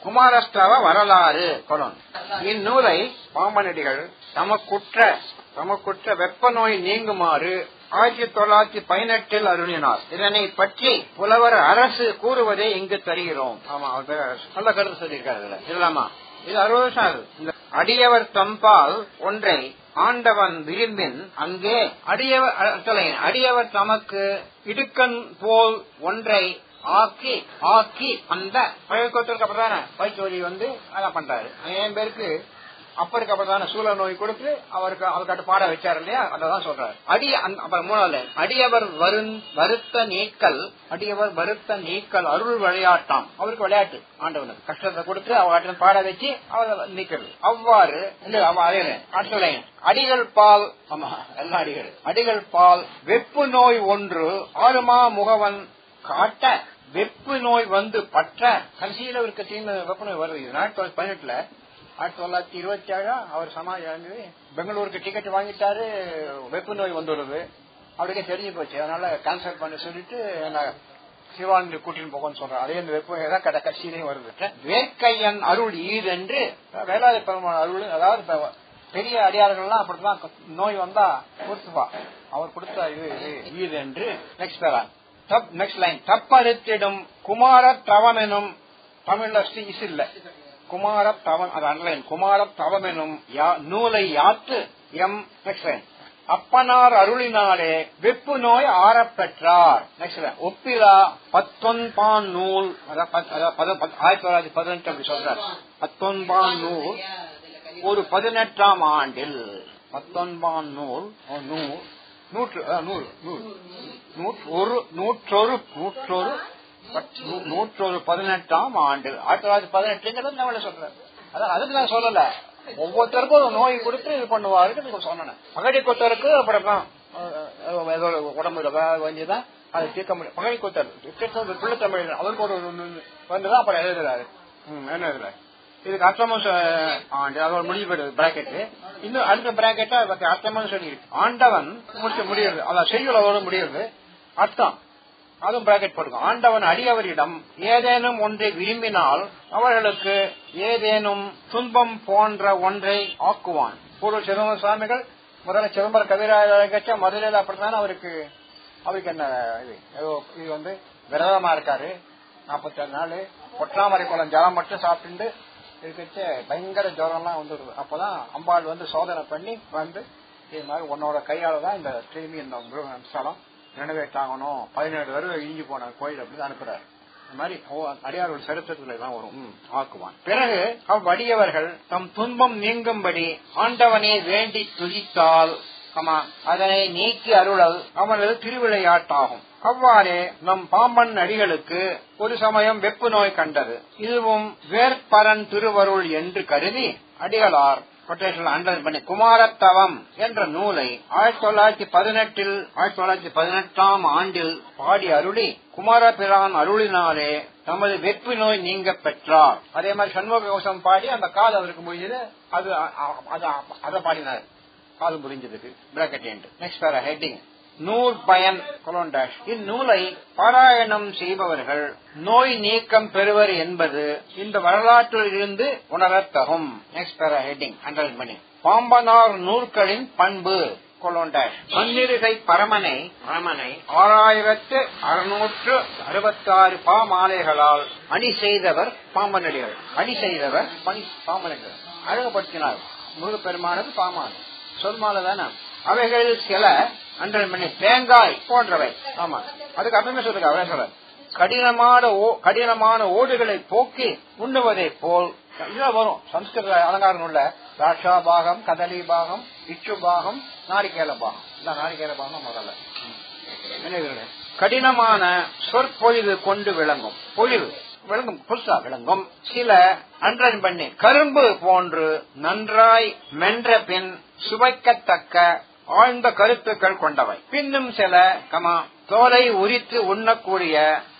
குமாரஸ்தவ வரலாறு கொலோன். இந்நூலை பாம்பனடிகள் தமக்குற்ற வெப்ப நோய் நீங்குமாறு 1918 அருளினார். இதனை பற்றி புலவர் அரசு கூறுவதை இங்கு தருகிறோம். ஆமா, நல்ல கருத்து சொல்லியிருக்காரு. இல்லாமா, இது 60 வருஷம் ஆகுது. இந்த அடியவர் தம்பால் ஒன்றை ஆண்டவன் விரும்பின் அங்கே அடியவர் தமக்கு இடுக்கன் போல் ஒன்றை ஆக்கி அந்த பழக்கத்திற்கு அப்புறம் பைச்சோரி அதான் பண்றாரு. 1000 பேருக்கு அப்பருக்கு அப்புறம் சூழல் நோய் கொடுத்து அவருக்கு பாட வச்சாரு இல்லையா, அதான் சொல்றாரு. மூணாவது அடியவர் வருத்த நீக்கல் அருள் விளையாட்டாம். அவருக்கு விளையாட்டு, ஆண்டவனுக்கு கஷ்டத்தை கொடுத்து அவர்கிட்ட பாட வச்சு அவர் நீக்கிறது. அவ்வாறு அடிகள் பால், ஆமா எல்லா அடிகள் பால் வெப்பு நோய் ஒன்று 6 முகவன் காட்ட வெப்பு நோய் பற்ற கடைசியில ஒரு வெப்பு நோய் வருது. 1918 1927 அவர் சமாஜம் பெங்களூருக்கு டிக்கெட் வாங்கிட்டாரு. வெப்பு நோய் வந்துடுது, அவருக்கே தெரிஞ்சு போச்சு. அதனால கேன்சல் பண்ண சொல்லிட்டு சிவானந்தி கூட்டின்னு போகணும்னு சொல்றாரு. அதே இந்த வெப்பு நோய் தான் கட்சியிலையும் வருது. வேர்க்கையன் அருள் ஈது என்று வேளாண் பெருமாள் அருள், அதாவது பெரிய அடியார்கள்லாம் அப்படித்தான் நோய் வந்தா கொடுத்துப்பா, அவர் கொடுத்த ஈது என்று. நெக்ஸ்ட் லைன் தப்பறுத்திடும் குமார தவமெனும் தமிழ்ல இல்ல குமார தவமெனும் நூலை யாத்து அப்பனார் அருளினாலே வெப்பு நோய் ஆறப்பெற்றார். ஒப்பிலா 19 நூல் 1918 அப்படி சொல்றார். 19 நூல் ஒரு 18ஆம் ஆண்டில் 19 நூல் 18ஆம் ஆண்டு 1918 சொல்றாரு. அதான் அதுக்கு நான் சொல்லல, ஒவ்வொருத்தருக்கும் ஒரு நோய் கொடுத்து இது பண்ணுவாரு சொன்னேன். பகடி கொத்தருக்கு அப்படிதான் உடம்புல வேண்டியதான் அது தீர்க்க முடியும். பகடி கொத்தர் பிள்ளை தமிழ் அவருக்கு ஒரு வந்துதான் அப்புறம் எழுதுறாரு. என்ன எழுதுறாரு, இதுக்கு அர்த்தமும் அதோட முடிவு பிராக்கெட், இன்னும் அடுத்த பிராக்கெட் அர்த்தமும் சொல்லி ஆண்டவன் முடியுது, அதான் செய்யுளோட முடியுது அர்த்தம், அதுவும் பிராக்கெட் போட்டுக்கும். ஆண்டவன் அடியவரிடம் ஏதேனும் ஒன்றை விரும்பினால் அவர்களுக்கு ஏதேனும் துன்பம் போன்ற ஒன்றை ஆக்குவான். பூர்வ சிதம்பர சுவாமிகள் முதல்ல சிதம்பர கவிராஜ மதுரையில் அப்படித்தானே அவருக்கு என்ன இது விரதமா இருக்காரு. 47 நாள் பொற்றாமரை குளம் ஜலம் மட்டும் சாப்பிட்டு இருக்க பயங்கர ஜுரம்லாம் வந்துடுது. அப்பதான் அம்பாள் சோதனை பண்ணி இது மாதிரி உன்னோட கையால தான் இந்த திரும்பி இந்த ஸ்தலம் ரெனோவேட் ஆகணும், 17 வருடம் இழிஞ்சு போன கோயில் அப்படின்னு அனுப்புறாரு. இந்த மாதிரி அடியாரோட சரித்திரத்துல தான் வரும் ஆக்குவான். பிறகு அவ்வடியவர்கள் தம் துன்பம் நீங்கும்படி ஆண்டவனை வேண்டி துதித்தால் அதனை நீக்கி அருளல் அவனது திருவிளையாட்டாகும். அவ்வாறே நம் பாம்பன் அடிகளுக்கு ஒரு சமயம் வெப்பு நோய் கண்டது. இதுவும் வேற்பரன் திருவருள் என்று கருதி அடிகளார் குமாரத்தவம் என்ற நூலை 1918ஆம் ஆண்டில் பாடி அருளி குமாரபிரான் அருளினாலே தமது வெப்பு நோய் நீங்க பெற்றார். அதே மாதிரி சண்முக கோஷம் பாடி அந்த காது அவருக்கு முடிஞ்சது, அதை பாடினார், காது முடிஞ்சதுக்கு. நெக்ஸ்ட் ஹெட்டிங் நூல் பயன் கொலோண்டாஷ். இந்நூலை பாராயணம் செய்பவர்கள் நோய் நீக்கம் பெறுவர் என்பது இந்த வரலாற்றில் இருந்து உணரத்தகும். நெக்ஸ்ட் ஹெட்டிங் அண்டர்லைன் பண்ணி பாம்பனார் நூற்களின் பண்பு கொலோண்டாஷ். பன்னிருகை பரமனை 6666 பாமாலைகளால் அணி செய்தவர் பாம்பனடிகள். அணி செய்தவர் பாம்பனடிகள் அழகுபடுத்தினார். முருகப்பெருமானது பாமாலை சொல்மாலை தானே. அவைகளில் சில தேங்காய் போன்றவை. ஆமா, அதுக்கு அப்புறமே சொல்லுங்க. அவரே சொல்ற கடினமான ஓடுகளை போக்கி உண்ணுவதை போல் இதுதான் வரும். சம்ஸ்கிருத அலங்காரம் உள்ள ராஷா பாகம், கதலி பாகம், இச்சு பாகம், நாரிகேல பாகம். நாரிகேல பாகம் முதல்ல கடினமான சொற்பொழிவு கொண்டு விளங்கும் புதுசா விளங்கும். சில அன்றன் பண்ணி கரும்பு போன்று நன்றாய் மென்ற பின் சுவைக்கத்தக்க ஆழ்ந்த கருத்துக்கள் கொண்டவை. பின்னும் சில தோலை உரித்து உண்ணக்கூடிய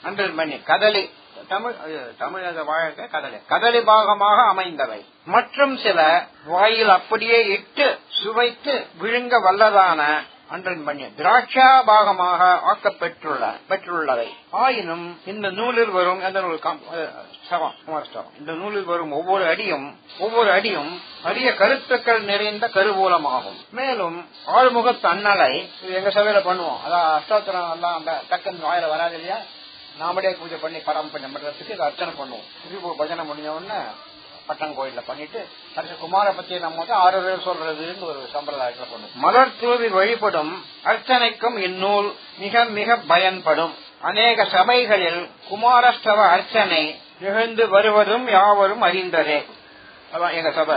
அன்றன் பண்ணி கதலி கதலி பாகமாக அமைந்தவை. மற்றும் சில வாயில் அப்படியே இட்டு சுவைத்து விழுங்க வல்லதான அண்டர்லைன் பண்ணி திராட்சா பாகமாக ஆக்கப்பெற்றுள்ளதை ஆயினும் இந்த நூலில் வரும் எந்த நூல் இந்த நூலில் வரும் ஒவ்வொரு அடியும் அரிய கருத்துக்கள் நிறைந்த கருவூலமாகும். மேலும் ஆழ்முகத்து அண்ணலை எங்க சபையில பண்ணுவோம். அதான் அஷ்டோத்திரம் எல்லாம் அந்த டக்குன்னு வாயில வராது இல்லையா, நாமளே பூஜை பண்ணி பரம்பரை பண்றதுக்கு இதை அர்ச்சனை பண்ணுவோம். திருப்பூர் பஜனை முடிஞ்ச உடனே பட்டம் கோயில பண்ணிட்டு அடுத்த குமார பத்தி நம்ம 6 பேர் சொல்றதுன்னு ஒரு சம்பிரதாயத்துல பண்ணுவோம். மலர் தூவி வழிபடும் அர்ச்சனைக்கும் இந்நூல் மிக மிக பயன்படும். அநேக சபைகளில் குமாரஸ்தவ அர்ச்சனை நிகழ்ந்து வருவதும் யாவரும் அறிந்ததே. அதான் எங்க சபை.